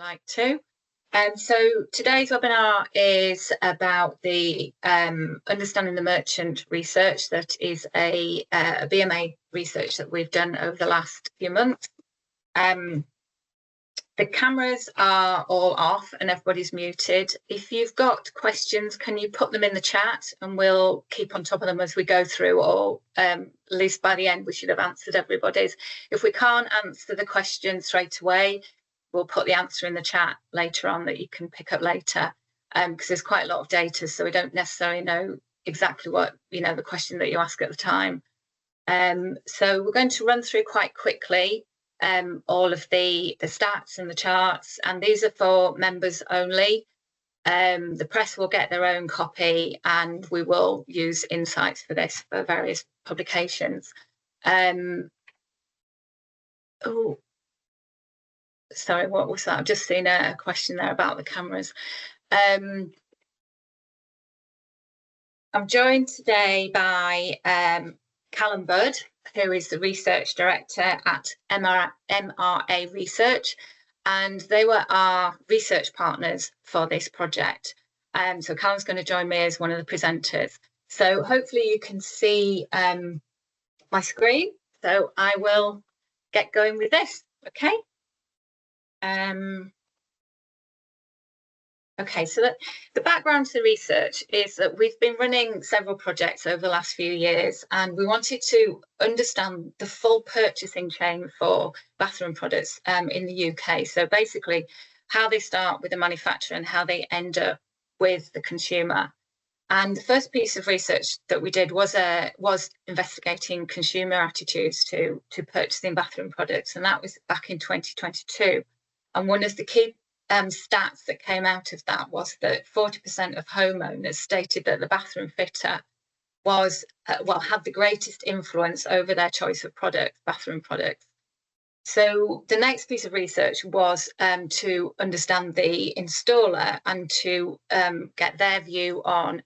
like to. So today's webinar is about the understanding the merchant research that is a BMA research that we've done over the last few months. The cameras are all off and everybody's muted. If you've got questions, can you put them in the chat and we'll keep on top of them as we go through, or at least by the end we should have answered everybody's. If we can't answer the question straight away, we'll put the answer in the chat later on that you can pick up later, because there's quite a lot of data, so we don't necessarily know exactly what, the question that you ask at the time. So we're going to run through quite quickly all of the stats and the charts, and these are for members only. The press will get their own copy, and we will use insights for this for various publications. Oh, sorry, what was that? I've just seen a question there about the cameras. I'm joined today by Callum Budd, who is the research director at MRA Research, and they were our research partners for this project. So Callum's going to join me as one of the presenters. So hopefully you can see my screen. So I will get going with this, okay? Okay, so the background to the research is that we've been running several projects over the last few years, and we wanted to understand the full purchasing chain for bathroom products in the UK. So basically how they start with the manufacturer and how they end up with the consumer. And the first piece of research that we did was investigating consumer attitudes to purchasing bathroom products, and that was back in 2022. And one of the key stats that came out of that was that 40% of homeowners stated that the bathroom fitter was had the greatest influence over their choice of bathroom products. So the next piece of research was to understand the installer and to get their view on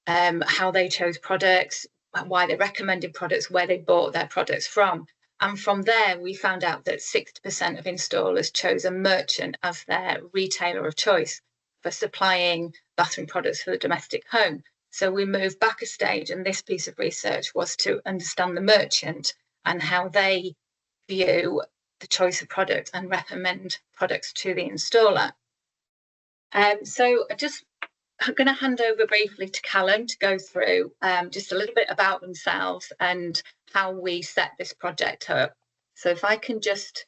how they chose products, why they recommended products, where they bought their products from. And from there, we found out that 60% of installers chose a merchant as their retailer of choice for supplying bathroom products for the domestic home. So we moved back a stage, and this piece of research was to understand the merchant and how they view the choice of products and recommend products to the installer. So I'm going to hand over briefly to Callum to go through just a little bit about themselves and how we set this project up. So if I can just,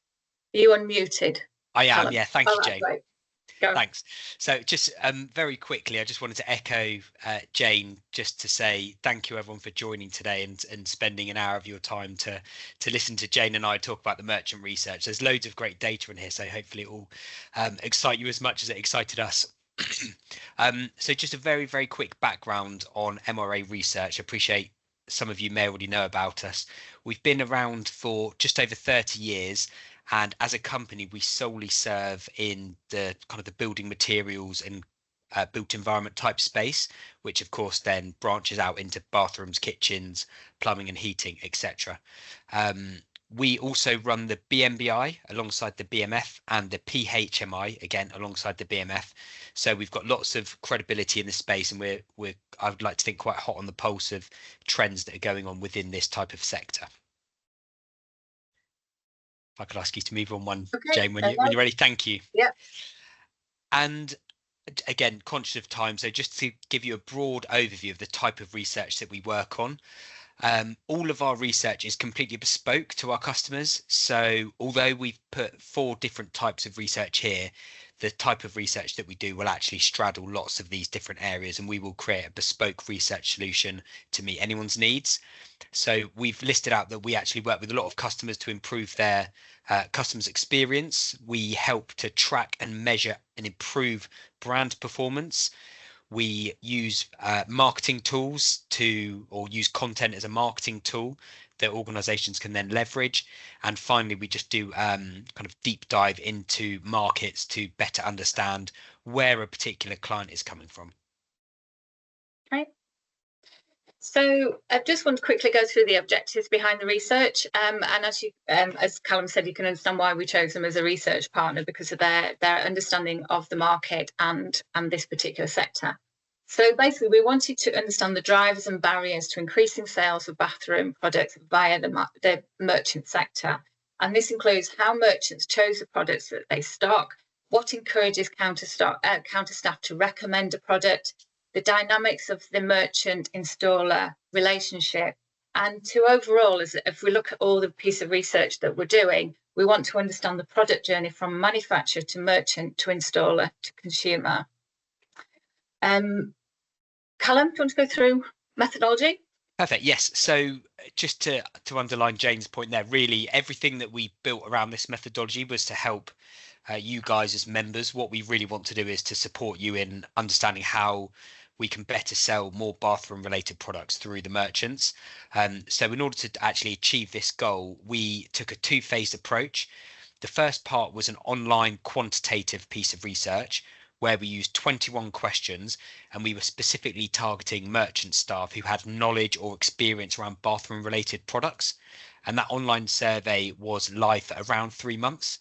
are you unmuted? I am, Callum? yeah, thank you, Jane. Right. Go. Thanks. So just very quickly, I just wanted to echo Jane, just to say thank you everyone for joining today and spending an hour of your time to listen to Jane and I talk about the merchant research. There's loads of great data in here, so hopefully it will excite you as much as it excited us. So just a very, very quick background on MRA Research. I appreciate some of you may already know about us. We've been around for just over 30 years, and as a company we solely serve in the kind of the building materials and built environment type space, which of course then branches out into bathrooms, kitchens, plumbing and heating, etc. We also run the BMBI alongside the BMF and the PHMI again alongside the BMF. So we've got lots of credibility in the space, and we're I would like to think quite hot on the pulse of trends that are going on within this type of sector. If I could ask you to move on one, okay, Jane, when you're ready. Thank you. Yeah. And again, conscious of time, so just to give you a broad overview of the type of research that we work on. All of our research is completely bespoke to our customers. So although we've put 4 different types of research here, the type of research that we do will actually straddle lots of these different areas, and we will create a bespoke research solution to meet anyone's needs. So we've listed out that we actually work with a lot of customers to improve their customers' experience. We help to track and measure and improve brand performance. We use marketing tools or use content as a marketing tool that organizations can then leverage. And finally, we just do kind of deep dive into markets to better understand where a particular client is coming from. Right. So I just want to quickly go through the objectives behind the research. And as Callum said, you can understand why we chose them as a research partner, because of their understanding of the market and this particular sector. So basically, we wanted to understand the drivers and barriers to increasing sales of bathroom products via the merchant sector. And this includes how merchants chose the products that they stock, what encourages counter staff to recommend a product, the dynamics of the merchant installer relationship, and to overall, as if we look at all the piece of research that we're doing, we want to understand the product journey from manufacturer to merchant to installer to consumer. Callum, do you want to go through methodology? Perfect. Yes. So just to underline Jane's point there, really everything that we built around this methodology was to help you guys as members. What we really want to do is to support you in understanding how we can better sell more bathroom related products through the merchants. So in order to actually achieve this goal, we took a two-phased approach. The first part was an online quantitative piece of research where we used 21 questions, and we were specifically targeting merchant staff who had knowledge or experience around bathroom related products. And that online survey was live for around 3 months.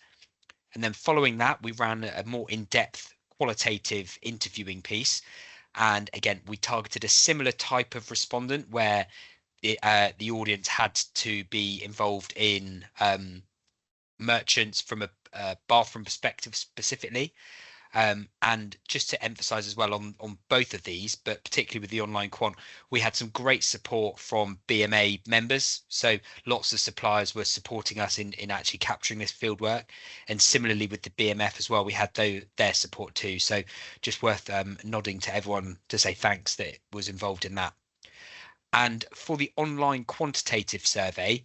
And then following that, we ran a more in-depth qualitative interviewing piece. And again, we targeted a similar type of respondent where the audience had to be involved in merchants from a bathroom perspective specifically. And just to emphasize as well on both of these, but particularly with the online quant, we had some great support from BMA members. So lots of suppliers were supporting us in actually capturing this field work. And similarly with the BMF as well, we had their support too. So just worth nodding to everyone to say thanks that was involved in that. And for the online quantitative survey,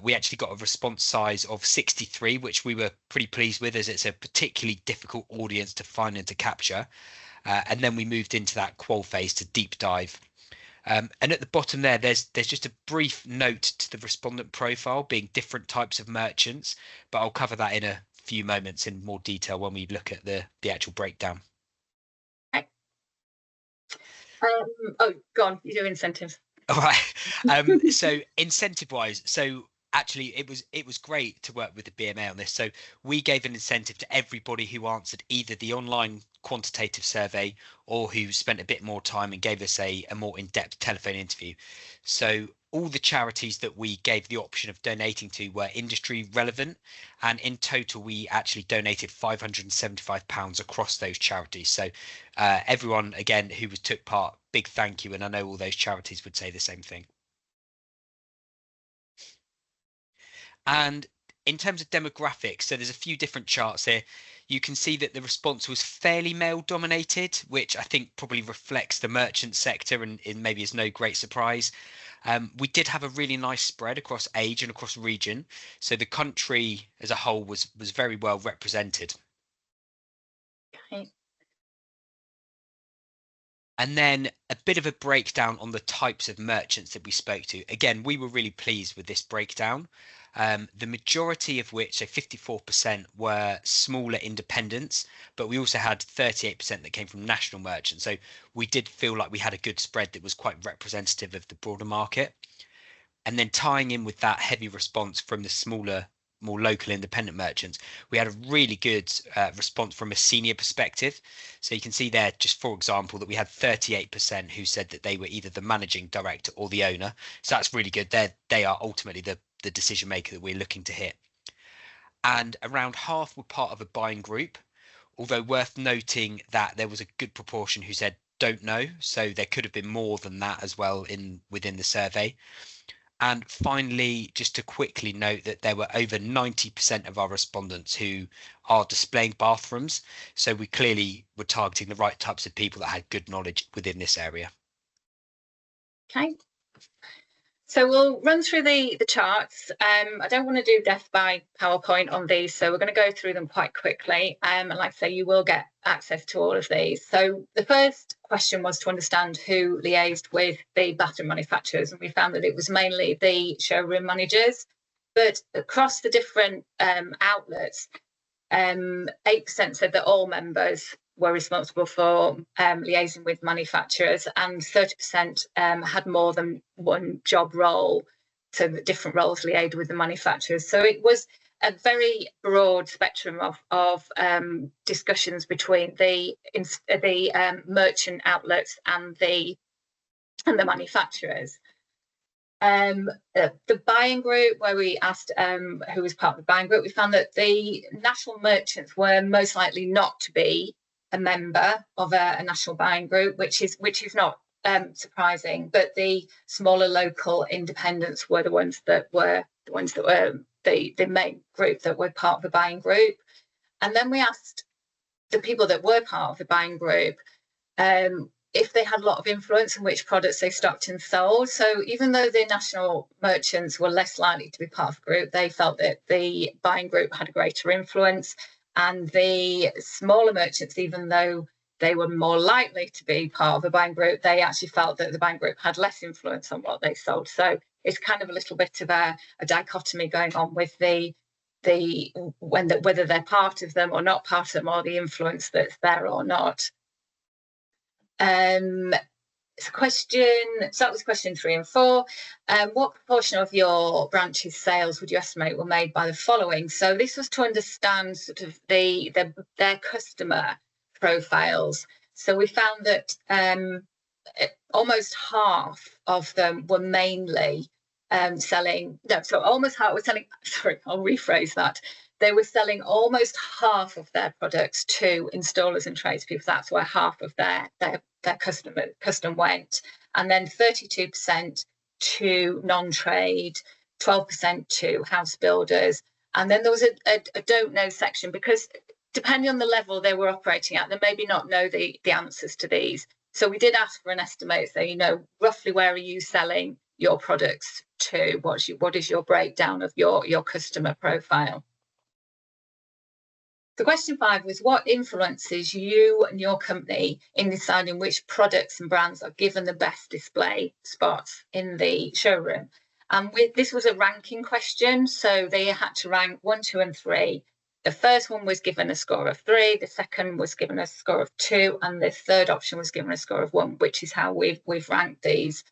we actually got a response size of 63, which we were pretty pleased with, as it's a particularly difficult audience to find and to capture. And then we moved into that qual phase to deep dive. And at the bottom there's just a brief note to the respondent profile being different types of merchants, but I'll cover that in a few moments in more detail when we look at the actual breakdown. Okay. Oh, go on, you do incentives. All right. So incentive wise, so actually it was great to work with the BMA on this. So we gave an incentive to everybody who answered either the online quantitative survey or who spent a bit more time and gave us a more in-depth telephone interview. So all the charities that we gave the option of donating to were industry relevant, and in total we actually donated £575 across those charities. So everyone again who took part, big thank you, and I know all those charities would say the same thing. And in terms of demographics, so there's a few different charts here. You can see that the response was fairly male dominated, which I think probably reflects the merchant sector and maybe is no great surprise. We did have a really nice spread across age and across region. So the country as a whole was very well represented. Okay. And then a bit of a breakdown on the types of merchants that we spoke to. Again, we were really pleased with this breakdown. The majority of which, so 54%, were smaller independents, but we also had 38% that came from national merchants. So we did feel like we had a good spread that was quite representative of the broader market. And then tying in with that heavy response from the smaller, more local independent merchants, we had a really good response from a senior perspective. So you can see there, just for example, that we had 38% who said that they were either the managing director or the owner. So that's really good. They are ultimately the decision maker that we're looking to hit. And around half were part of a buying group, although worth noting that there was a good proportion who said don't know. So there could have been more than that as well within the survey. And finally, just to quickly note that there were over 90% of our respondents who are displaying bathrooms. So we clearly were targeting the right types of people that had good knowledge within this area. Okay. So we'll run through the charts. I don't want to do death by PowerPoint on these, so we're going to go through them quite quickly. And like I say, you will get access to all of these. So the first question was to understand who liaised with the bathroom manufacturers, and we found that it was mainly the showroom managers. But across the different outlets, 8% said that all members were responsible for liaising with manufacturers, and 30% had more than one job role, so that different roles liaised with the manufacturers. So it was a very broad spectrum of discussions between the merchant outlets and the manufacturers. The buying group, where we asked who was part of the buying group, we found that the national merchants were most likely not to be a member of a national buying group, which is not surprising. But the smaller local independents were the ones that were the main group that were part of the buying group. And then we asked the people that were part of the buying group if they had a lot of influence in which products they stocked and sold. So even though the national merchants were less likely to be part of the group, they felt that the buying group had a greater influence. And the smaller merchants, even though they were more likely to be part of the buying group, they actually felt that the buying group had less influence on what they sold. So it's kind of a little bit of a dichotomy going on with whether they're part of them or not part of them, or the influence that's there or not. So that was question 3 and 4. What proportion of your branch's sales would you estimate were made by the following? So this was to understand sort of their customer profiles. So we found that almost half of them were mainly selling. No, so almost half were selling. Sorry, I'll rephrase that. They were selling almost half of their products to installers and tradespeople. That's where half of their custom went, and then 32% to non-trade, 12% to house builders, and then there was a don't know section, because depending on the level they were operating at, they maybe not know the answers to these. So we did ask for an estimate, so roughly where are you selling your products to? What is your breakdown of your customer profile? So question 5 was, what influences you and your company in deciding which products and brands are given the best display spots in the showroom? And this was a ranking question, so they had to rank 1, 2, and 3. The first one was given a score of 3, the second was given a score of 2, and the third option was given a score of 1, which is how we've ranked these.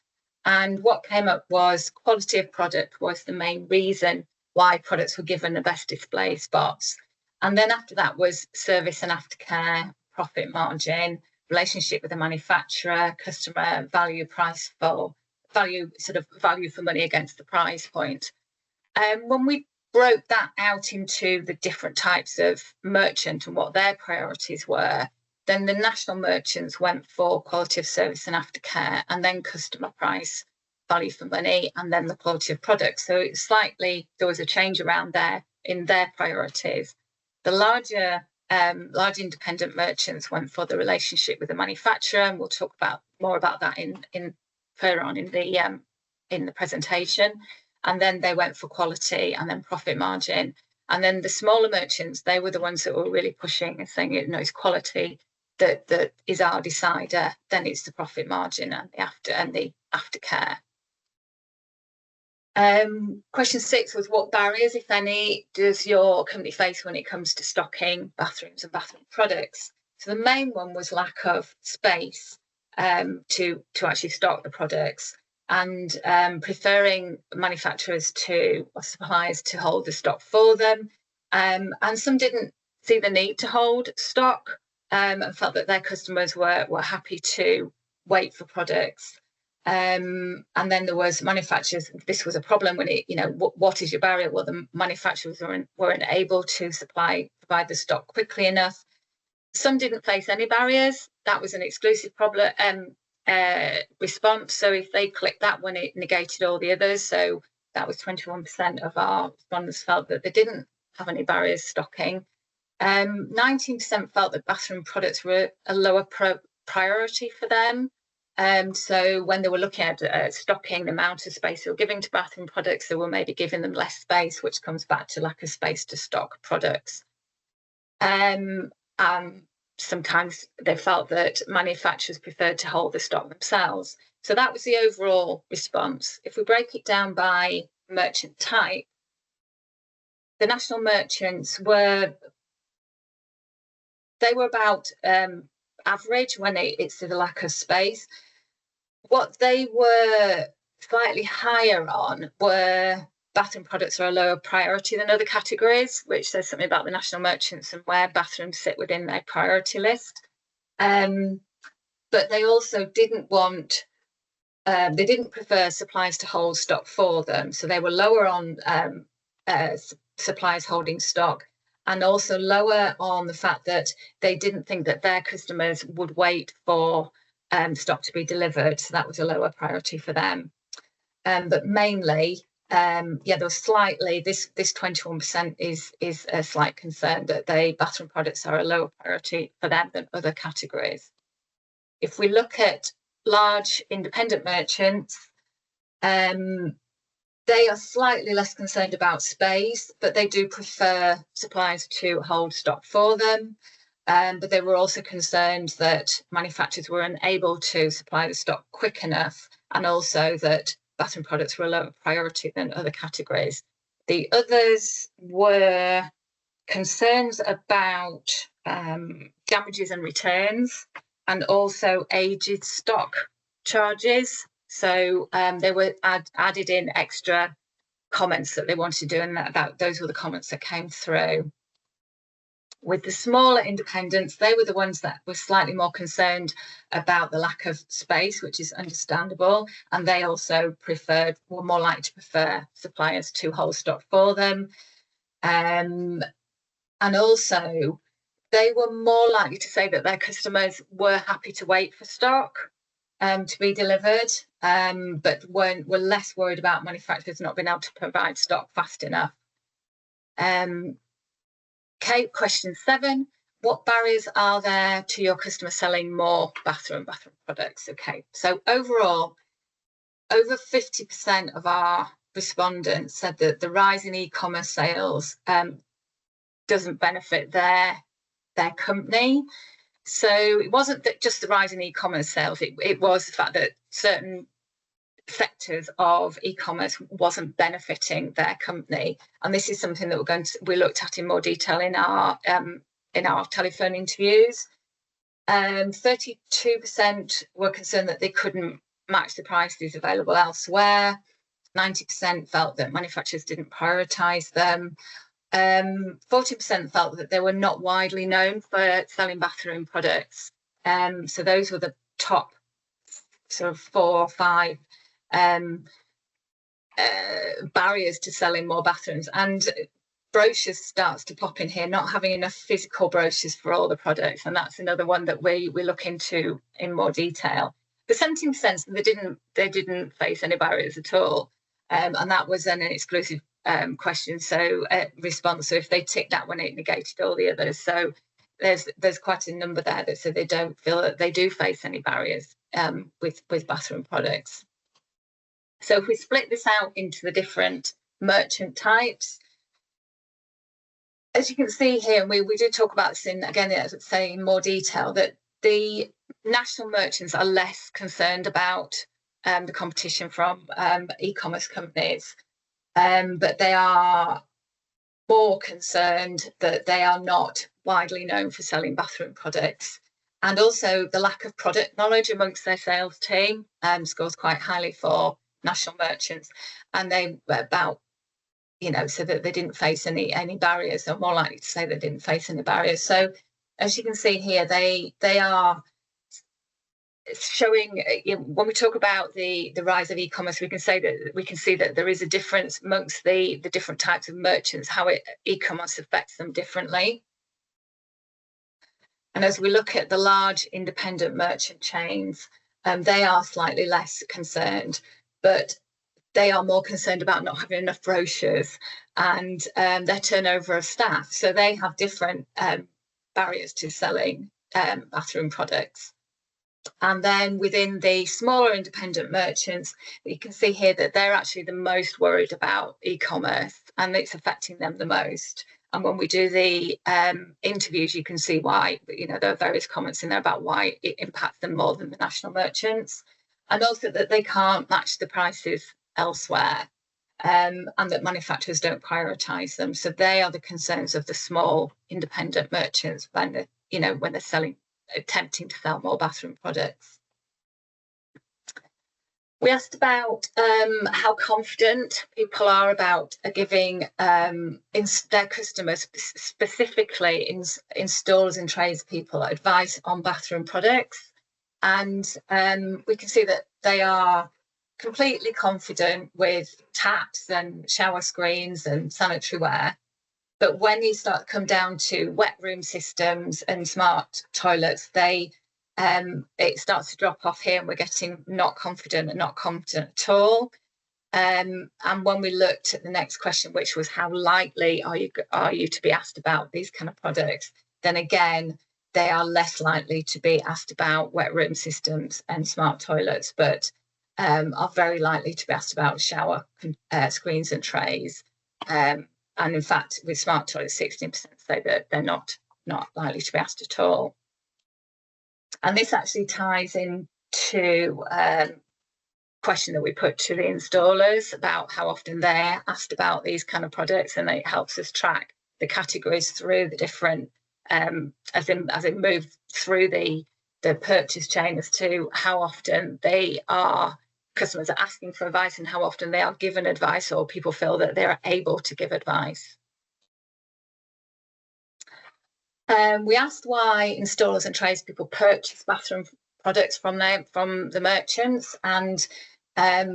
And what came up was quality of product was the main reason why products were given the best display spots. And then after that was service and aftercare, profit margin, relationship with the manufacturer, customer value, value for money against the price point. When we broke that out into the different types of merchant and what their priorities were, then the national merchants went for quality of service and aftercare, and then customer price, value for money, and then the quality of product. So there was a change around there in their priorities. The larger independent merchants went for the relationship with the manufacturer, and we'll talk more about that in further on in the presentation. And then they went for quality and then profit margin. And then the smaller merchants, they were the ones that were really pushing and saying, it's quality that is our decider. Then it's the profit margin and the aftercare. Question 6 was, what barriers, if any, does your company face when it comes to stocking bathrooms and bathroom products? So the main one was lack of space to actually stock the products, and preferring manufacturers or suppliers to hold the stock for them. And some didn't see the need to hold stock and felt that their customers were happy to wait for products. And then there was manufacturers. This was a problem when what is your barrier? Well, the manufacturers weren't able to provide the stock quickly enough. Some didn't face any barriers. That was an exclusive problem response. So if they clicked that one, it negated all the others. So that was 21% of our respondents felt that they didn't have any barriers stocking. 19% felt that bathroom products were a lower priority for them. So when they were looking at stocking, the amount of space they were giving to bathroom products, they were maybe giving them less space, which comes back to lack of space to stock products. Sometimes they felt that manufacturers preferred to hold the stock themselves. So that was the overall response. If we break it down by merchant type, the national merchants were they were about average when it's to the lack of space. What they were slightly higher on were bathroom products are a lower priority than other categories, which says something about the national merchants and where bathrooms sit within their priority list. But they also didn't want, they didn't prefer suppliers to hold stock for them. So they were lower on suppliers holding stock, and also lower on the fact that they didn't think that their customers would wait for stock to be delivered. So that was a lower priority for them. But mainly, there was slightly, this 21% is a slight concern that bathroom products are a lower priority for them than other categories. If we look at large independent merchants, they are slightly less concerned about space, but they do prefer suppliers to hold stock for them. But they were also concerned that manufacturers were unable to supply the stock quick enough, and also that bathroom products were a lower priority than other categories. The others were concerns about damages and returns, and also aged stock charges. So they were added in extra comments that they wanted to do, and those were the comments that came through. With the smaller independents, they were the ones that were slightly more concerned about the lack of space, which is understandable, and they also were more likely to prefer suppliers to hold stock for them. And also, they were more likely to say that their customers were happy to wait for stock to be delivered, but were less worried about manufacturers not being able to provide stock fast enough. Okay, question 7. What barriers are there to your customer selling more bathroom products? Okay, so overall, over 50% of our respondents said that the rise in e-commerce sales doesn't benefit their company. So it wasn't that just the rise in e-commerce sales, it was the fact that certain sectors of e-commerce wasn't benefiting their company, and this is something that we looked at in more detail in our telephone interviews. 32% were concerned that they couldn't match the prices available elsewhere. 90% felt that manufacturers didn't prioritize them. 40% felt that they were not widely known for selling bathroom products. So those were the top sort of 4 or 5 barriers to selling more bathrooms. And brochures starts to pop in here, not having enough physical brochures for all the products, and that's another one that we look into in more detail. The 17% they didn't face any barriers at all, and that was an exclusive question, so response. So if they ticked that one, it negated all the others. So there's quite a number there that said they don't feel that they do face any barriers with bathroom products. So if we split this out into the different merchant types, as you can see here, and we do talk about this in, again, as I say, in more detail, that the national merchants are less concerned about the competition from e-commerce companies, but they are more concerned that they are not widely known for selling bathroom products. And also the lack of product knowledge amongst their sales team scores quite highly for national merchants, and they about, so that they didn't face any barriers. They're more likely to say they didn't face any barriers. So as you can see here, they are showing, when we talk about the rise of e-commerce, we can see that there is a difference amongst the different types of merchants, how e-commerce affects them differently. And as we look at the large independent merchant chains, they are slightly less concerned, but they are more concerned about not having enough brochures and their turnover of staff. So they have different barriers to selling bathroom products. And then within the smaller independent merchants, you can see here that they're actually the most worried about e-commerce, and it's affecting them the most. And when we do the interviews, you can see why. There are various comments in there about why it impacts them more than the national merchants, and also that they can't match the prices elsewhere, and that manufacturers don't prioritise them. So they are the concerns of the small independent merchants when they're attempting to sell more bathroom products. We asked about how confident people are about giving their customers, specifically installers and tradespeople, advice on bathroom products. And we can see that they are completely confident with taps and shower screens and sanitary ware. But when you start to come down to wet room systems and smart toilets, it starts to drop off here, and we're getting not confident at all. And when we looked at the next question, which was how likely are you to be asked about these kind of products, then again, they are less likely to be asked about wet room systems and smart toilets, but are very likely to be asked about shower screens and trays. And in fact, with smart toilets, 16% say that they're not likely to be asked at all. And this actually ties into a question that we put to the installers about how often they're asked about these kind of products, and it helps us track the categories through the different as they move through the purchase chain as to how often customers are asking for advice and how often they are given advice, or people feel that they're able to give advice. We asked why installers and tradespeople purchase bathroom products from the merchants, and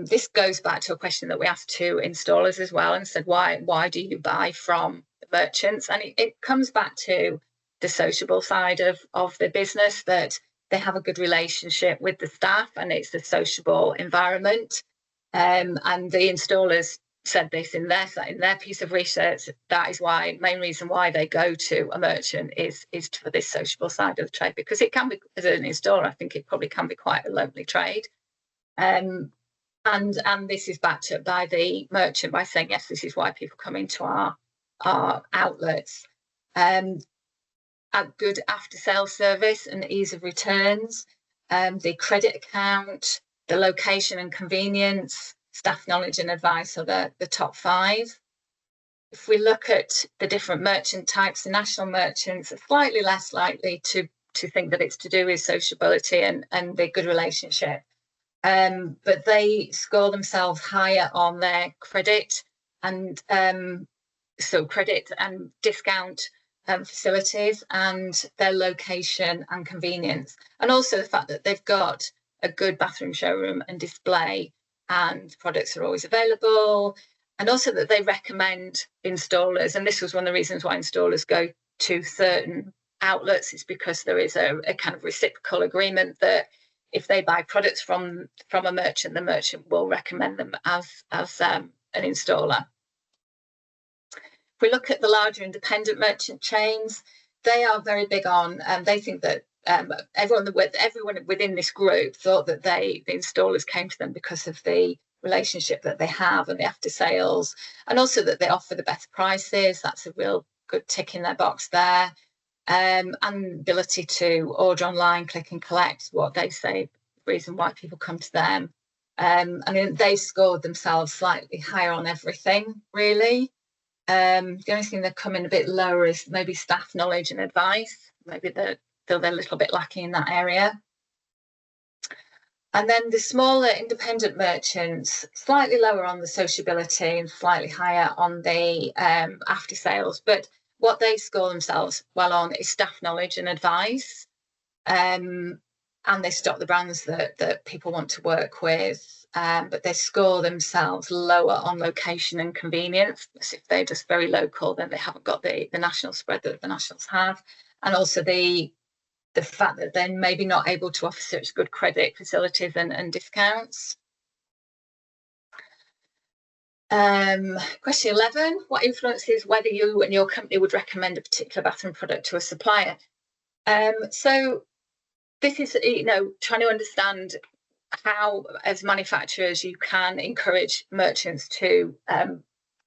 this goes back to a question that we asked to installers as well, and said, why do you buy from the merchants? And it comes back to the sociable side of the business, that they have a good relationship with the staff, and it's a sociable environment. And the installers said this in their piece of research. That is main reason why they go to a merchant is for this sociable side of the trade, because it can be, as an installer, I think it probably can be quite a lonely trade. And this is backed up by the merchant by saying, yes, this is why people come into our outlets. A good after-sales service and ease of returns, the credit account, the location and convenience, staff knowledge and advice are the top 5. If we look at the different merchant types, the national merchants are slightly less likely to think that it's to do with sociability and the good relationship. But they score themselves higher on their credit and so credit and discount facilities, and their location and convenience, and also the fact that they've got a good bathroom showroom and display, and products are always available, and also that they recommend installers. And this was one of the reasons why installers go to certain outlets, is because there is a kind of reciprocal agreement that if they buy products from a merchant, the merchant will recommend them as an installer. If we look at the larger independent merchant chains, they are very big on, they think that everyone within this group thought that the installers came to them because of the relationship that they have and the after sales, and also that they offer the better prices. That's a real good tick in their box there. And ability to order online, click and collect, what they say, the reason why people come to them. I mean, they scored themselves slightly higher on everything, really. The only thing they're coming a bit lower is maybe staff knowledge and advice. Maybe they're a little bit lacking in that area. And then the smaller independent merchants, slightly lower on the sociability and slightly higher on the after sales. But what they score themselves well on is staff knowledge and advice. And they stock the brands that people want to work with. But they score themselves lower on location and convenience. So if they're just very local, then they haven't got the national spread that the nationals have. And also the fact that they're maybe not able to offer such good credit facilities and discounts. Question 11, what influences whether you and your company would recommend a particular bathroom product to a supplier? So this is, trying to understand how, as manufacturers, you can encourage merchants to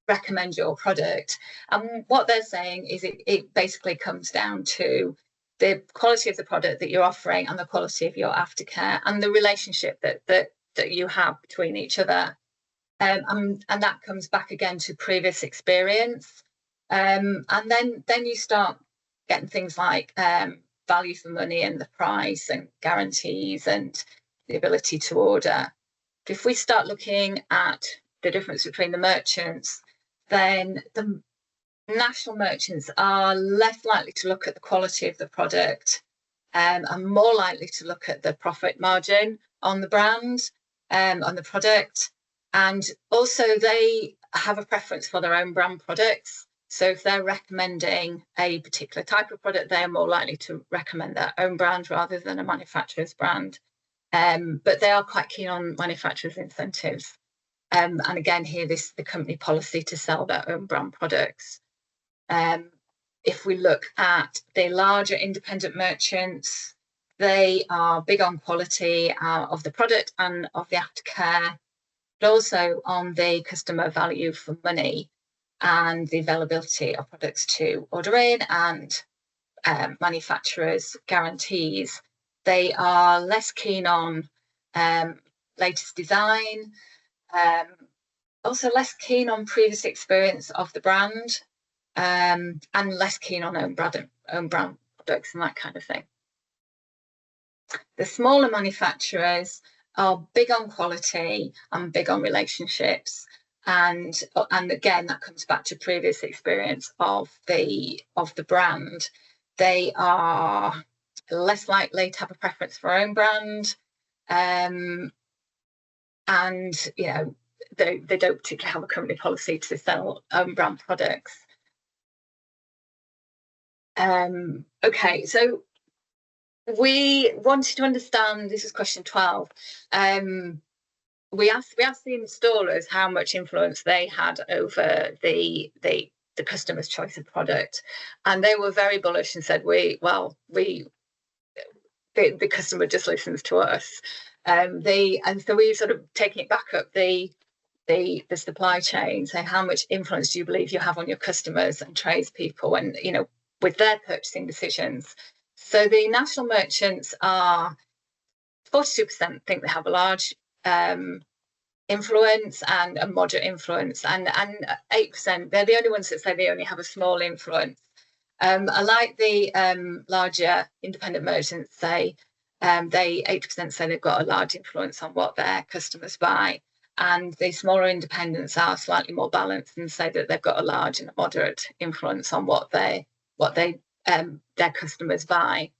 recommend your product. And what they're saying is it basically comes down to the quality of the product that you're offering and the quality of your aftercare and the relationship that you have between each other. And that comes back again to previous experience. And then you start getting things like value for money and the price and guarantees and the ability to order. If we start looking at the difference between the merchants, then the national merchants are less likely to look at the quality of the product and more likely to look at the profit margin on the brand, on the product. And also they have a preference for their own brand products. So if they're recommending a particular type of product, they're more likely to recommend their own brand rather than a manufacturer's brand. But they are quite keen on manufacturers' incentives. And again, here, the company policy to sell their own brand products. If we look at the larger independent merchants, they are big on quality of the product and of the aftercare, but also on the customer value for money and the availability of products to order in and manufacturers' guarantees. They are less keen on latest design, also less keen on previous experience of the brand, and less keen on own brand products and that kind of thing. The smaller manufacturers are big on quality and big on relationships, and again that comes back to previous experience of the brand. They are less likely to have a preference for own brand, and you know they don't particularly have a company policy to sell own brand products. Okay, so we wanted to understand, this is question 12. We asked the installers how much influence they had over the customer's choice of product, and they were very bullish and said, the customer just listens to us. And so we sort of taking it back up the supply chain, saying how much influence do you believe you have on your customers and tradespeople, and you know, with their purchasing decisions. So the national merchants are 42% think they have a large influence and a moderate influence, and 8% they're the only ones that say they only have a small influence. Unlike the larger independent merchants, say 80% say they've got a large influence on what their customers buy, and the smaller independents are slightly more balanced and say that they've got a large and a moderate influence on what their customers buy.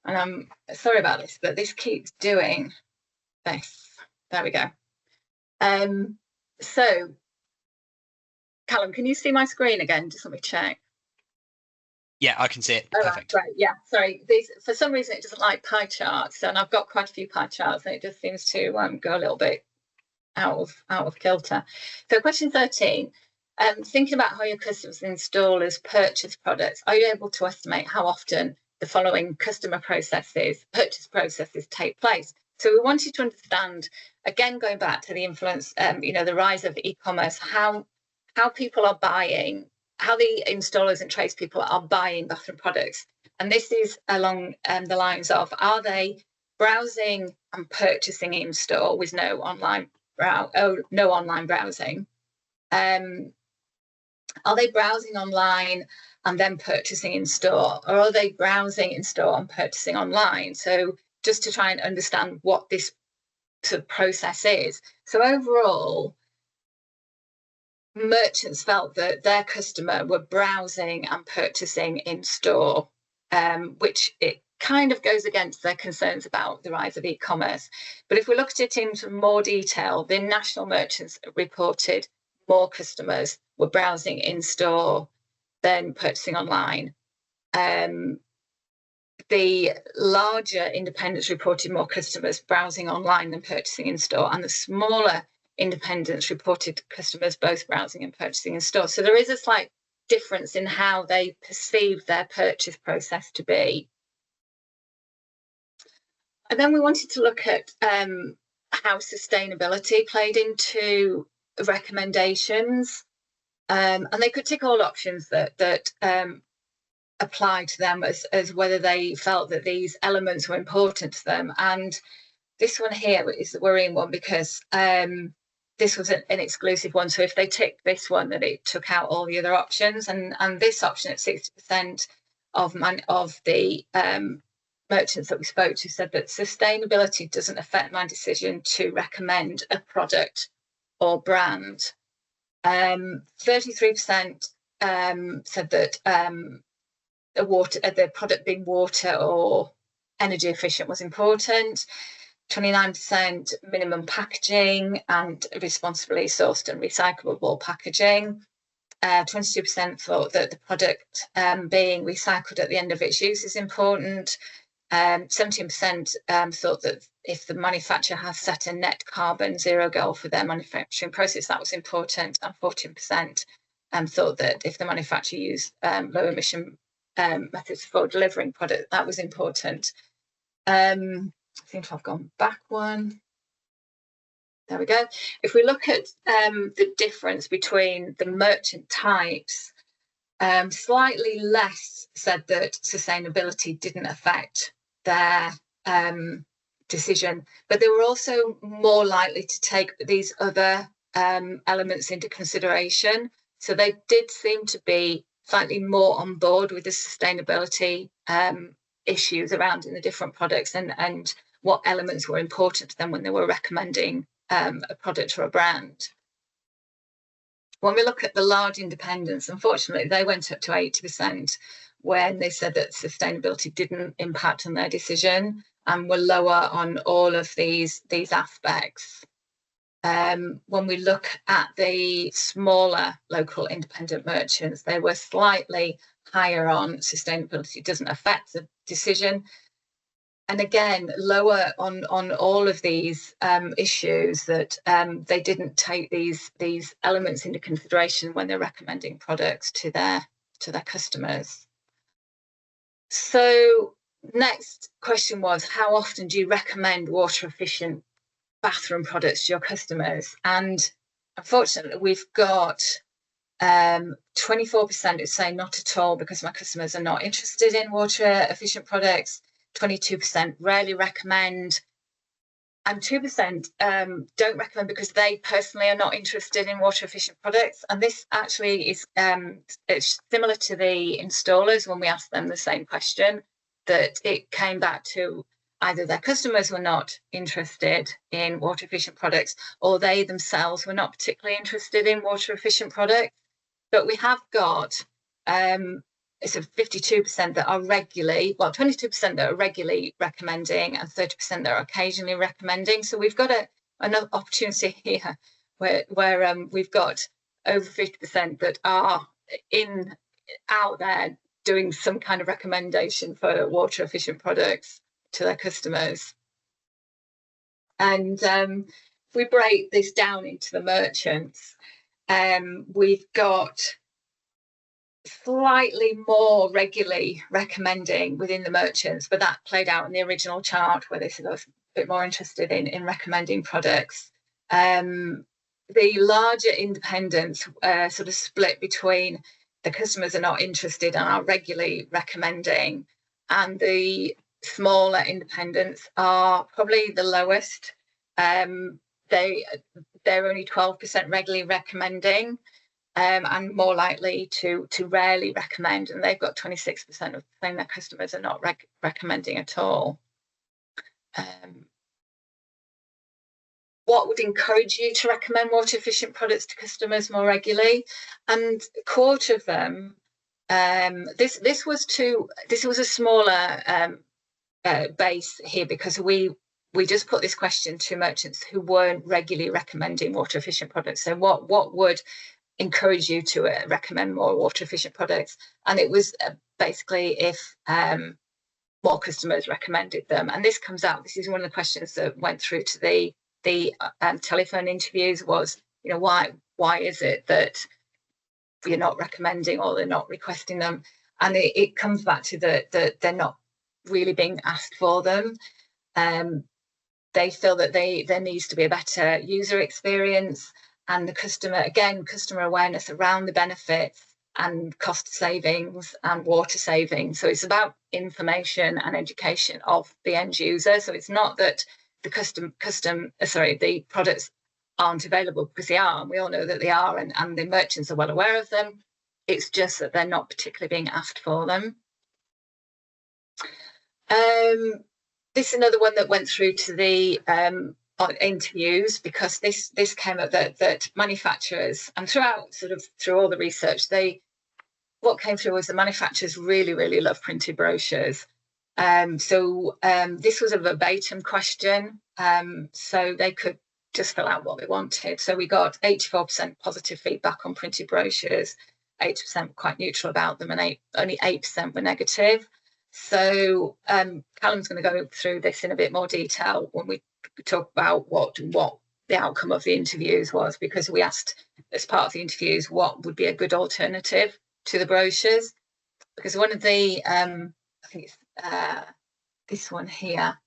And I'm sorry about this, but this keeps doing this. There we go. So Callum, can you see my screen again? Just let me check. Yeah, I can see it. Oh, perfect. Right, yeah, sorry. For some reason it doesn't like pie charts, and I've got quite a few pie charts, and it just seems to go a little bit out of kilter. So question 13. Thinking about how your customers and installers purchase products, are you able to estimate how often the following purchase processes take place? So we wanted to understand, again, going back to the influence, the rise of e-commerce, how people are buying, how the installers and tradespeople are buying bathroom products. And this is along the lines of, are they browsing and purchasing in store with no online browsing? Are they browsing online and then purchasing in store, or are they browsing in store and purchasing online? So just to try and understand what this sort of process is. So overall, merchants felt that their customer were browsing and purchasing in store, which it kind of goes against their concerns about the rise of e-commerce. But if we looked at it in some more detail, the national merchants reported more customers were browsing in store than purchasing online. The larger independents reported more customers browsing online than purchasing in store, and the smaller independents reported customers both browsing and purchasing in store. So there is a slight difference in how they perceive their purchase process to be. And then we wanted to look at how sustainability played into recommendations, and they could tick all options that apply to them as whether they felt that these elements were important to them. And this one here is the worrying one, because this was an exclusive one. So if they ticked this one, that it took out all the other options, and this option at 60% of the merchants that we spoke to said that sustainability doesn't affect my decision to recommend a product or brand. 33% said that the product being water or energy efficient was important. 29% minimum packaging and responsibly sourced and recyclable packaging. 22% thought that the product being recycled at the end of its use is important. 17% thought that if the manufacturer has set a net carbon zero goal for their manufacturing process, that was important. And 14% thought that if the manufacturer used low emission methods for delivering product, that was important. I seem to have gone back one. There we go. If we look at the difference between the merchant types, slightly less said that sustainability didn't affect their decision, but they were also more likely to take these other elements into consideration. So they did seem to be slightly more on board with the sustainability issues around in the different products and what elements were important to them when they were recommending a product or a brand. When we look at the large independents, unfortunately, they went up to 80% when they said that sustainability didn't impact on their decision and were lower on all of these aspects. When we look at the smaller local independent merchants, they were slightly higher on sustainability doesn't affect the decision. And again, lower on all of these issues that they didn't take these elements into consideration when they're recommending products to their customers. So next question was, how often do you recommend water efficient bathroom products to your customers? And unfortunately, we've got 24% is saying not at all because my customers are not interested in water efficient products. 22% rarely recommend, and 2% don't recommend because they personally are not interested in water efficient products. And this actually is it's similar to the installers when we asked them the same question, that it came back to either their customers were not interested in water efficient products or they themselves were not particularly interested in water efficient products. But we have got it's a 52% that are regularly, well, 22% that are regularly recommending and 30% that are occasionally recommending. So we've got another opportunity here where we've got over 50% that are out there doing some kind of recommendation for water efficient products to their customers. And if we break this down into the merchants, we've got slightly more regularly recommending within the merchants, but that played out in the original chart where they said I was a bit more interested in recommending products. The larger independents sort of split between the customers are not interested and are regularly recommending, and the smaller independents are probably the lowest. They're only 12% regularly recommending. And more likely to rarely recommend, and they've got 26% of saying their customers are not recommending at all. What would encourage you to recommend water efficient products to customers more regularly? And a quarter of them, this was a smaller base here because we just put this question to merchants who weren't regularly recommending water efficient products. So what would encourage you to recommend more water efficient products? And it was basically if more customers recommended them. And this comes out, this is one of the questions that went through to the telephone interviews was, you know, why is it that you're not recommending or they're not requesting them? And it comes back to that they're not really being asked for them. They feel that there needs to be a better user experience, and the customer awareness around the benefits and cost savings and water savings. So it's about information and education of the end user. So it's not that the products aren't available, because they are, and we all know that they are, and the merchants are well aware of them. It's just that they're not particularly being asked for them. This is another one that went through to the interviews, because this came up that manufacturers, and through all the research, what came through was the manufacturers really love printed brochures. This was a verbatim question, so they could just fill out what they wanted. So we got 84% positive feedback on printed brochures, 8% quite neutral about them, and only 8% were negative. So Callum's going to go through this in a bit more detail when we talk about what the outcome of the interviews was, because we asked as part of the interviews what would be a good alternative to the brochures. Because one of the, I think it's this one here,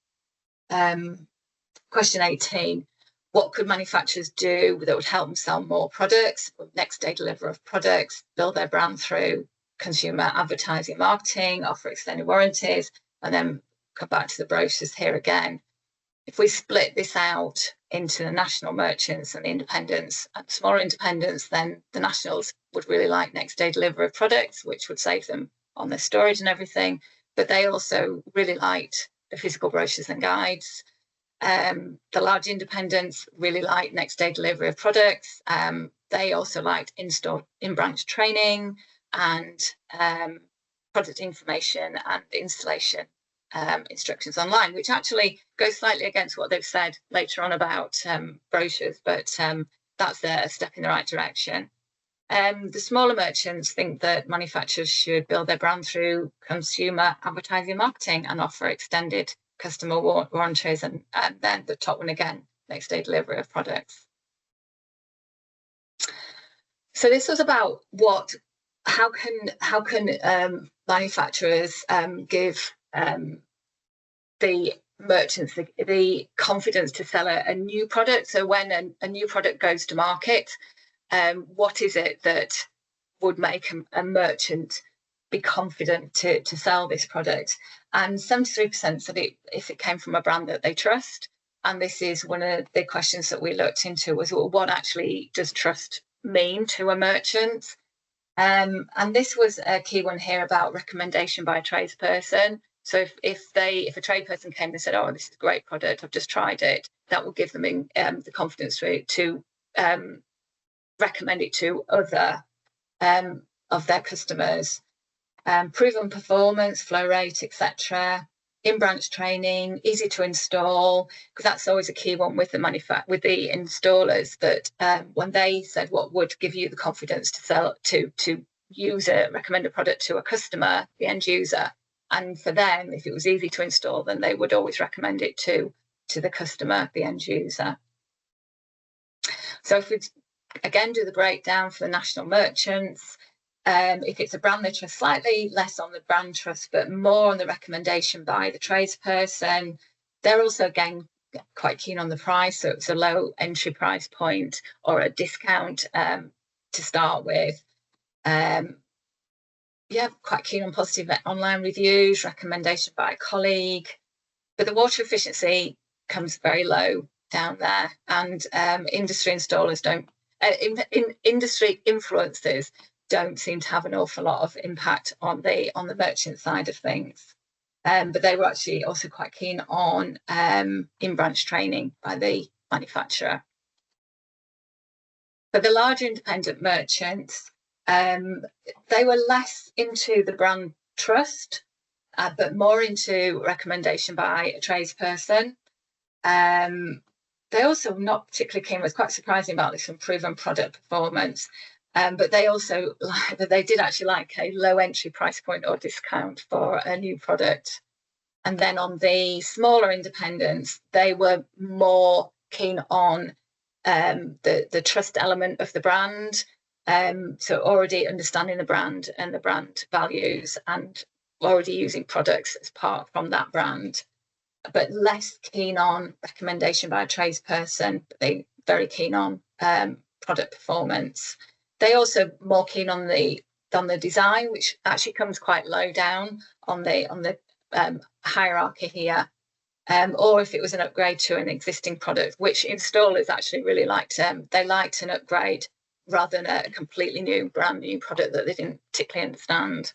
question 18, what could manufacturers do that would help them sell more products, next day deliver of products, build their brand through consumer advertising, marketing, offer extended warranties, and then come back to the brochures here again. If we split this out into the national merchants and the independents and smaller independents, then the nationals would really like next day delivery of products, which would save them on their storage and everything. But they also really liked the physical brochures and guides. The large independents really liked next day delivery of products. They also liked in-branch training and product information and installation instructions online, which actually goes slightly against what they've said later on about brochures, but that's a step in the right direction. The smaller merchants think that manufacturers should build their brand through consumer advertising and marketing and offer extended customer warranties, and then the top one again, next day delivery of products. So this was about how can manufacturers give the merchants the confidence to sell a new product. So when a new product goes to market, what is it that would make a merchant be confident to sell this product? And 73% said if it came from a brand that they trust. And this is one of the questions that we looked into, was, well, what actually does trust mean to a merchant? And this was a key one here about recommendation by a tradesperson. So if a tradesperson came and said, oh, this is a great product, I've just tried it, that will give them the confidence to recommend it to other of their customers. Proven performance, flow rate, etc. In-branch training, easy to install, because that's always a key one with the installers, that when they said what would give you the confidence to sell to recommend a product to a customer, the end user, and for them, if it was easy to install, then they would always recommend it to the customer, the end user. So if we again do the breakdown for the national merchants, if it's a brand they trust, slightly less on the brand trust, but more on the recommendation by the tradesperson. They're also, again, quite keen on the price, so it's a low entry price point or a discount to start with. Quite keen on positive online reviews, recommendation by a colleague. But the water efficiency comes very low down there, and industry installers don't, industry influencers don't seem to have an awful lot of impact on the merchant side of things. But they were actually also quite keen on in-branch training by the manufacturer. For the larger independent merchants, they were less into the brand trust, but more into recommendation by a tradesperson. They also not particularly keen, was quite surprising about this, proven product performance. But they did actually like a low entry price point or discount for a new product. And then on the smaller independents, they were more keen on the trust element of the brand. So already understanding the brand and the brand values, and already using products as part from that brand, but less keen on recommendation by a tradesperson. But they very keen on product performance. They also more keen on the design, which actually comes quite low down on the hierarchy here, or if it was an upgrade to an existing product, which installers actually really liked. They liked an upgrade rather than a completely brand new product that they didn't particularly understand.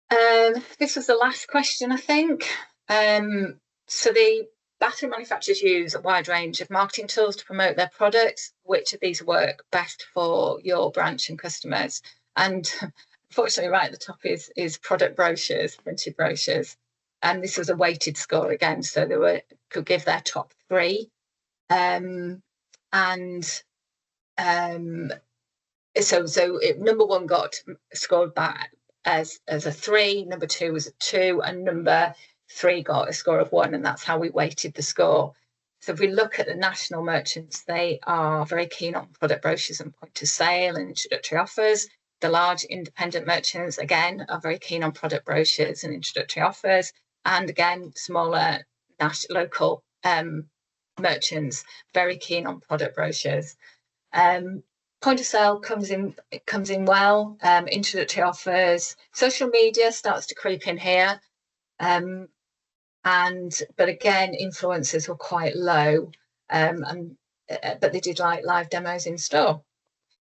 This was the last question, I think. So the bathroom manufacturers use a wide range of marketing tools to promote their products. Which of these work best for your branch and customers? And unfortunately, right at the top is product brochures, printed brochures. And this was a weighted score again, so could give their top three. And number one got scored back as a 3, number 2 was a 2, and number 3 got a score of 1, and that's how we weighted the score. So if we look at the national merchants, they are very keen on product brochures and point of sale and introductory offers. The large independent merchants, again, are very keen on product brochures and introductory offers. And again, smaller local merchants, very keen on product brochures. Point of sale comes in well. Introductory offers, social media starts to creep in here, but again, influencers were quite low, but they did like live demos in store.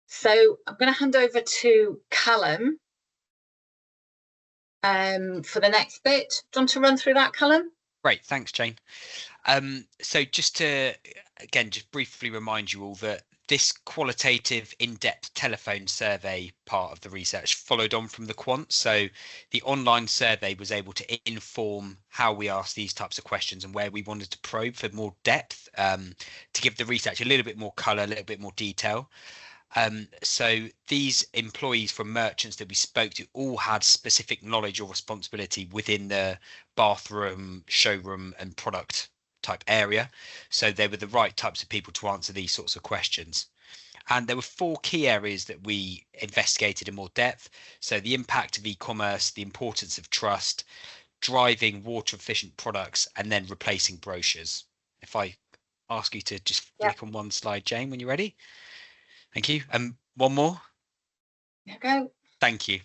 So I'm going to hand over to Callum for the next bit. Do you want to run through that, Callum? Great, thanks, Jane. So just to again just briefly remind you all that this qualitative in-depth telephone survey part of the research followed on from the quant. So the online survey was able to inform how we asked these types of questions and where we wanted to probe for more depth, to give the research a little bit more colour, a little bit more detail. So these employees from merchants that we spoke to all had specific knowledge or responsibility within the bathroom, showroom and product type area. So they were the right types of people to answer these sorts of questions. And there were 4 key areas that we investigated in more depth. So the impact of e-commerce, the importance of trust, driving water efficient products, and then replacing brochures. If I ask you to just flick on one slide, Jane, when you're ready. Thank you. One more. There you go. Thank you.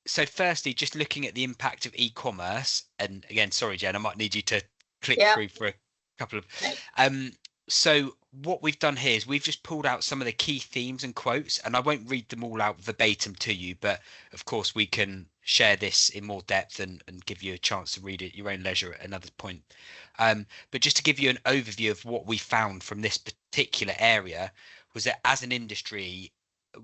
So firstly, just looking at the impact of e-commerce, and again, sorry, Jen, I might need you to click through for a couple of. So what we've done here is we've just pulled out some of the key themes and quotes, and I won't read them all out verbatim to you, but of course we can share this in more depth and give you a chance to read it at your own leisure at another point. But just to give you an overview of what we found from this particular area was that as an industry,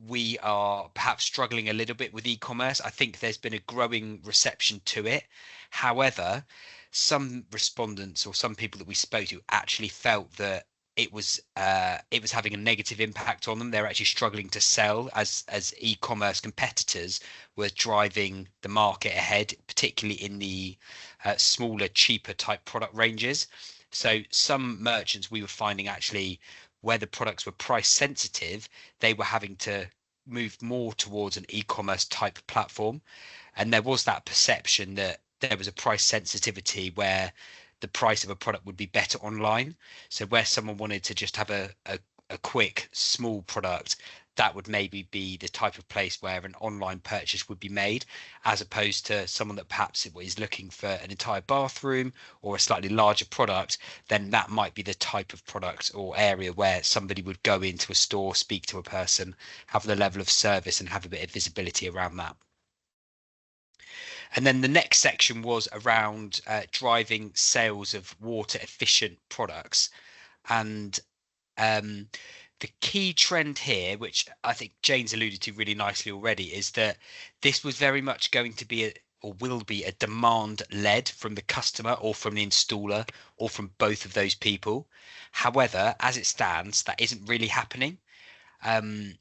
we are perhaps struggling a little bit with e-commerce. I think there's been a growing reception to it. However, some respondents or some people that we spoke to actually felt that it was having a negative impact on them. They're actually struggling to sell as e-commerce competitors were driving the market ahead, particularly in the smaller, cheaper type product ranges. So some merchants we were finding actually where the products were price sensitive, they were having to move more towards an e-commerce type platform. And there was that perception that there was a price sensitivity where the price of a product would be better online. So where someone wanted to just have a quick, small product, that would maybe be the type of place where an online purchase would be made, as opposed to someone that perhaps is looking for an entire bathroom or a slightly larger product, then that might be the type of product or area where somebody would go into a store, speak to a person, have the level of service and have a bit of visibility around that. And then the next section was around driving sales of water efficient products. And the key trend here, which I think Jane's alluded to really nicely already, is that this was very much going to be or will be a demand led from the customer or from the installer or from both of those people. However, as it stands, that isn't really happening. And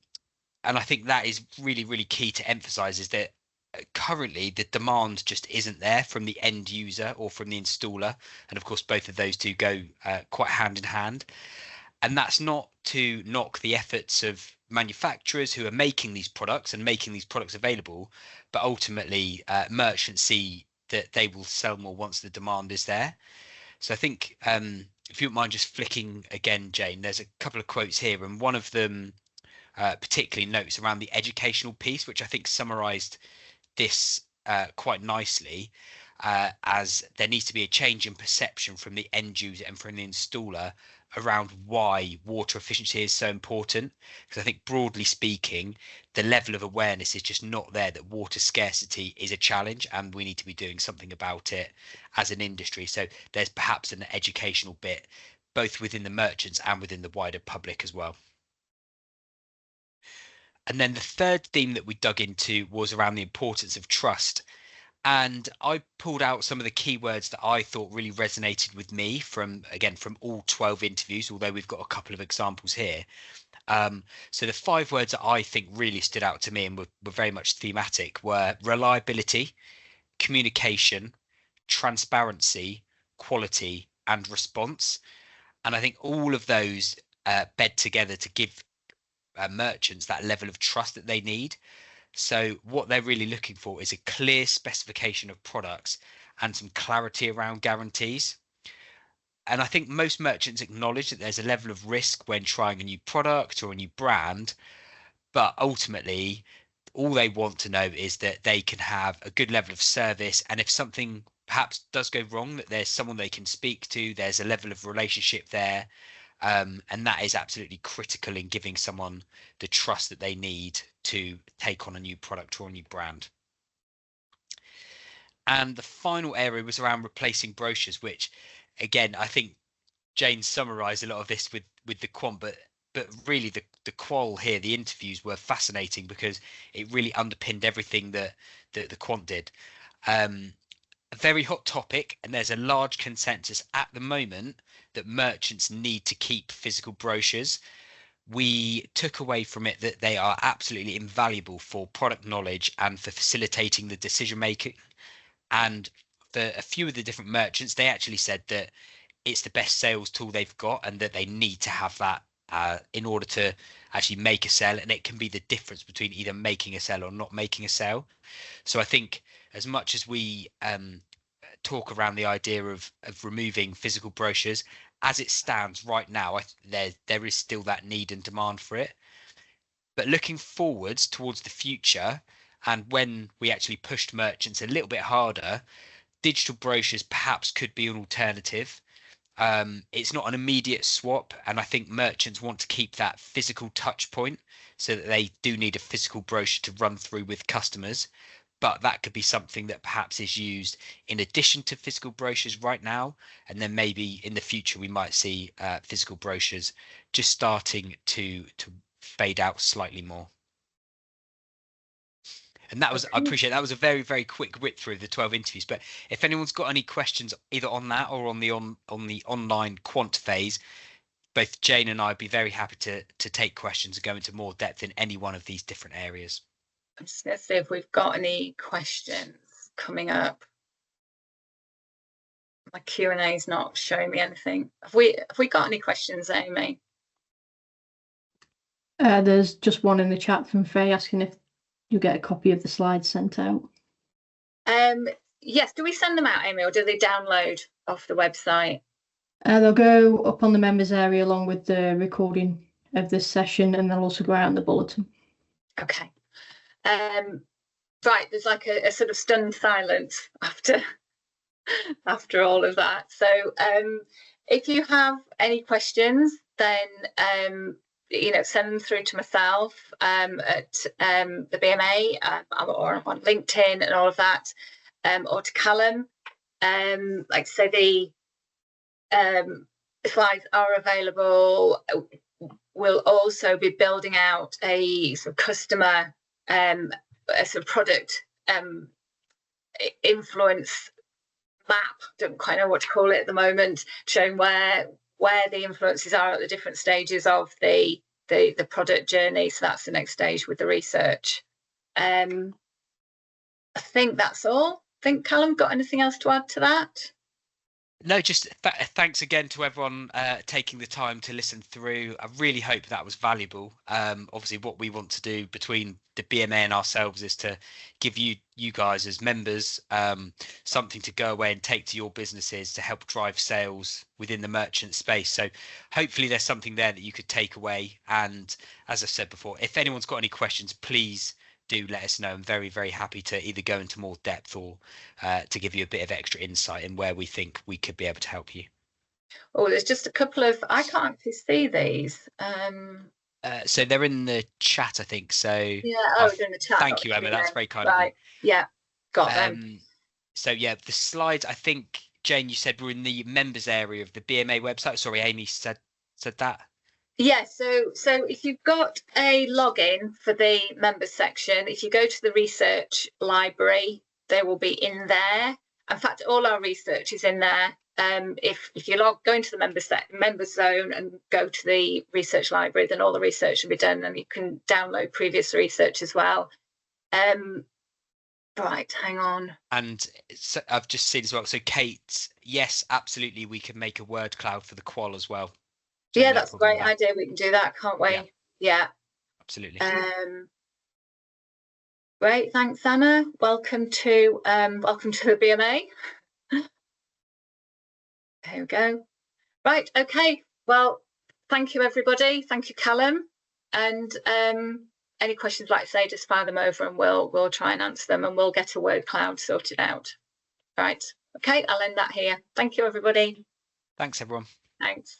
I think that is really, really key to emphasize, is that currently the demand just isn't there from the end user or from the installer. And of course, both of those two go quite hand in hand. And that's not to knock the efforts of manufacturers who are making these products and making these products available, but ultimately merchants see that they will sell more once the demand is there. So I think if you don't mind just flicking again, Jane, there's a couple of quotes here, and one of them particularly notes around the educational piece, which I think summarized this quite nicely, as there needs to be a change in perception from the end user and from the installer around why water efficiency is so important, because I think broadly speaking, the level of awareness is just not there that water scarcity is a challenge and we need to be doing something about it as an industry. So there's perhaps an educational bit both within the merchants and within the wider public as well. And then the third theme that we dug into was around the importance of trust. And I pulled out some of the keywords that I thought really resonated with me from, again, from all 12 interviews, although we've got a couple of examples here. So the 5 words that I think really stood out to me and were very much thematic were reliability, communication, transparency, quality, and response. And I think all of those bed together to give merchants that level of trust that they need. So what they're really looking for is a clear specification of products and some clarity around guarantees. And I think most merchants acknowledge that there's a level of risk when trying a new product or a new brand, but ultimately all they want to know is that they can have a good level of service, and if something perhaps does go wrong, that there's someone they can speak to, there's a level of relationship there. And that is absolutely critical in giving someone the trust that they need to take on a new product or a new brand. And the final area was around replacing brochures, which again, I think Jane summarized a lot of this with the quant, but really the qual here, the interviews were fascinating because it really underpinned everything that the quant did. A very hot topic, and there's a large consensus at the moment that merchants need to keep physical brochures. We took away from it that they are absolutely invaluable for product knowledge and for facilitating the decision making. And for a few of the different merchants, they actually said that it's the best sales tool they've got and that they need to have that in order to actually make a sale. And it can be the difference between either making a sale or not making a sale. So I think as much as we talk around the idea of removing physical brochures, as it stands right now, there is still that need and demand for it. But looking forwards towards the future, and when we actually pushed merchants a little bit harder, digital brochures perhaps could be an alternative. It's not an immediate swap, and I think merchants want to keep that physical touch point so that they do need a physical brochure to run through with customers. But that could be something that perhaps is used in addition to physical brochures right now, and then maybe in the future we might see physical brochures just starting to fade out slightly more. And that was, I appreciate that was a very, very quick whip through the 12 interviews. But if anyone's got any questions either on that or on the online quant phase, both Jane and I would be very happy to take questions and go into more depth in any one of these different areas. I'm just going to see if we've got any questions coming up. My Q&A is not showing me anything. Have we got any questions, Amy? There's just one in the chat from Faye asking if you get a copy of the slides sent out. Yes, do we send them out, Amy, or do they download off the website? They'll go up on the members area along with the recording of this session, and they'll also go out in the bulletin. Okay. Right, there's like a sort of stunned silence after all of that. So if you have any questions, then send them through to myself at the BMA or on LinkedIn and all of that, or to Callum. Like I say, the slides are available. We'll also be building out a sort of customer, a sort of product influence map. Don't quite know what to call it at the moment, showing where the influences are at the different stages of the product journey. So that's the next stage with the research. I think that's all. I think Callum, got anything else to add to that? No, just thanks again to everyone taking the time to listen through. I really hope that was valuable. Obviously, what we want to do between the BMA and ourselves is to give you guys as members something to go away and take to your businesses to help drive sales within the merchant space. So hopefully there's something there that you could take away. And as I said before, if anyone's got any questions, please do let us know. I'm very, very happy to either go into more depth or to give you a bit of extra insight in where we think we could be able to help you. Oh, there's just a couple of, I can't actually see these. So they're in the chat, I think. So Yeah, oh, it's in the chat. thank you, Emma. That's very kind of you. Right, yeah, got them. So yeah, the slides, I think, Jane, you said were in the members area of the BMA website. Sorry, Amy said that. Yeah, so if you've got a login for the members section, if you go to the research library, they will be in there. In fact, all our research is in there. If you go into the members zone and go to the research library, then all the research will be done, and you can download previous research as well. Right, hang on. And so I've just seen as well. So Kate, yes, absolutely, we can make a word cloud for the qual as well. So Yeah, no that's a great idea. We can do that, can't we? Yeah. Absolutely. Great, thanks, Anna. Welcome to the BMA. There we go. Right, okay. Well, thank you, everybody. Thank you, Callum. And any questions, like I say, just fire them over and we'll try and answer them, and we'll get a word cloud sorted out. Right. Okay, I'll end that here. Thank you, everybody. Thanks, everyone. Thanks.